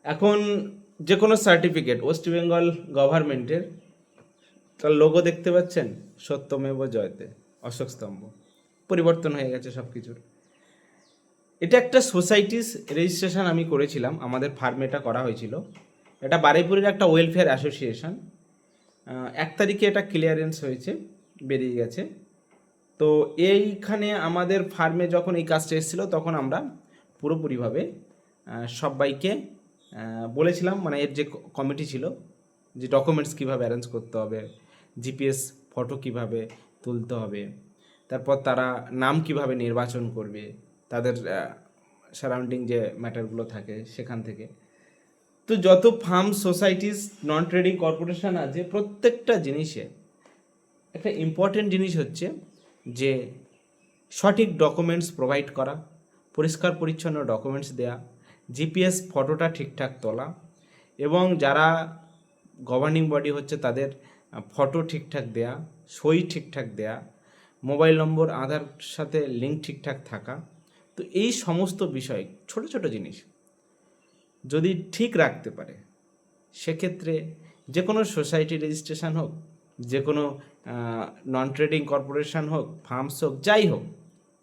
এখন যে কোনো সার্টিফিকেট ওয়েস্ট বেঙ্গল গভর্নমেন্টের, তার লোগো দেখতে পাচ্ছেন, সত্যমেব জয়তে, অশোক স্তম্ভ, পরিবর্তন হয়ে গেছে সব কিছুর। এটা একটা সোসাইটিস রেজিস্ট্রেশন আমি করেছিলাম, আমাদের ফার্মে এটা করা হয়েছিল। এটা বারুইপুরের একটা ওয়েলফেয়ার অ্যাসোসিয়েশন। 1 তারিখে এটা ক্লিয়ারেন্স হয়েছে, বেরিয়ে গেছে। তো এইখানে আমাদের ফার্মে যখন এই কাজটা এসেছিলো তখন আমরা পুরোপুরিভাবে সবাইকে বলেছিলাম, মানে এর যে কমিটি ছিল, যে ডকুমেন্টস কীভাবে অ্যারেঞ্জ করতে হবে, জিপিএস ফটো কিভাবে তুলতে হবে, তারপর তারা নাম কিভাবে নির্বাচন করবে, তাদের সারাউন্ডিং যে ম্যাটারগুলো থাকে সেখান থেকে। তো যত ফার্ম সোসাইটিস, নন ট্রেডিং কর্পোরেশন আছে, প্রত্যেকটা জিনিসে একটা ইম্পর্টেন্ট জিনিস হচ্ছে যে সঠিক ডকুমেন্টস প্রোভাইড করা, পরিষ্কার পরিচ্ছন্ন ডকুমেন্টস দেয়া, জিপিএস ফটোটা ঠিকঠাক তোলা, এবং যারা গভর্নিং বডি হচ্ছে তাদের ফটো ঠিকঠাক দেয়া, সই ঠিকঠাক দেয়া, মোবাইল নম্বর আধার সাথে লিঙ্ক ঠিকঠাক থাকা। তো এই সমস্ত বিষয়, ছোট ছোট জিনিস যদি ঠিক রাখতে পারে, সেক্ষেত্রে যে কোনো সোসাইটি রেজিস্ট্রেশন হোক, যে কোনো নন ট্রেডিং কর্পোরেশন হোক, ফার্মস হোক, যাই হোক,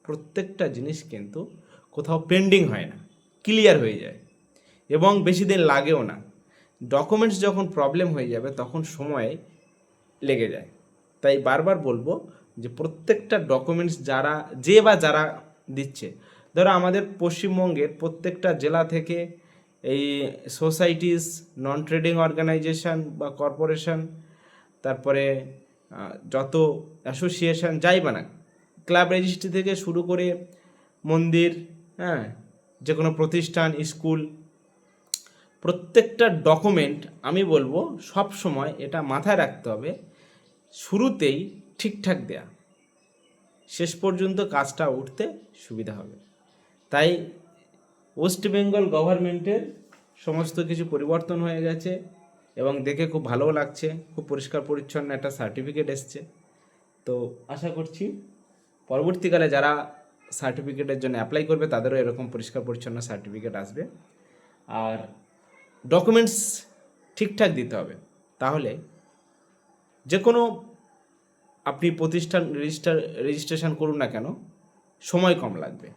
প্রত্যেকটা জিনিস কিন্তু কোথাও পেন্ডিং হয় না, ক্লিয়ার হয়ে যায়, এবং বেশি দিন লাগেও না। ডকুমেন্টস যখন প্রবলেম হয়ে যাবে তখন সময় লেগে যায়। তাই বারবার বলবো যে প্রত্যেকটা ডকুমেন্টস যারা দিচ্ছে, ধরো আমাদের পশ্চিমবঙ্গের প্রত্যেকটা জেলা থেকে এই সোসাইটিস, নন ট্রেডিং অর্গানাইজেশন বা কর্পোরেশন, তারপরে যত অ্যাসোসিয়েশন যাই বানাক, ক্লাব রেজিস্ট্রি থেকে শুরু করে মন্দির, হ্যাঁ, যে কোনো প্রতিষ্ঠান, স্কুল, প্রত্যেকটা ডকুমেন্ট আমি বলবো সব সময় এটা মাথায় রাখতে হবে, শুরুতেই ঠিকঠাক দেয়া, শেষ পর্যন্ত কাজটা উঠতে সুবিধা হবে। তাই ওয়েস্ট বেঙ্গল গভর্নমেন্টের সমস্ত কিছু পরিবর্তন হয়ে গেছে, এবং দেখে খুব ভালোও লাগছে, খুব পরিষ্কার পরিচ্ছন্ন একটা সার্টিফিকেট এসছে। তো আশা করছি পরবর্তীকালে যারা সার্টিফিকেটের জন্য অ্যাপ্লাই করবে তাদেরও এরকম পরিষ্কার পরিচ্ছন্ন সার্টিফিকেট আসবে। আর ডকুমেন্টস ঠিকঠাক দিতে হবে, তাহলে যে কোনো আপনি প্রতিষ্ঠান রেজিস্ট্রেশন করুন না কেন, সময় কম লাগবে।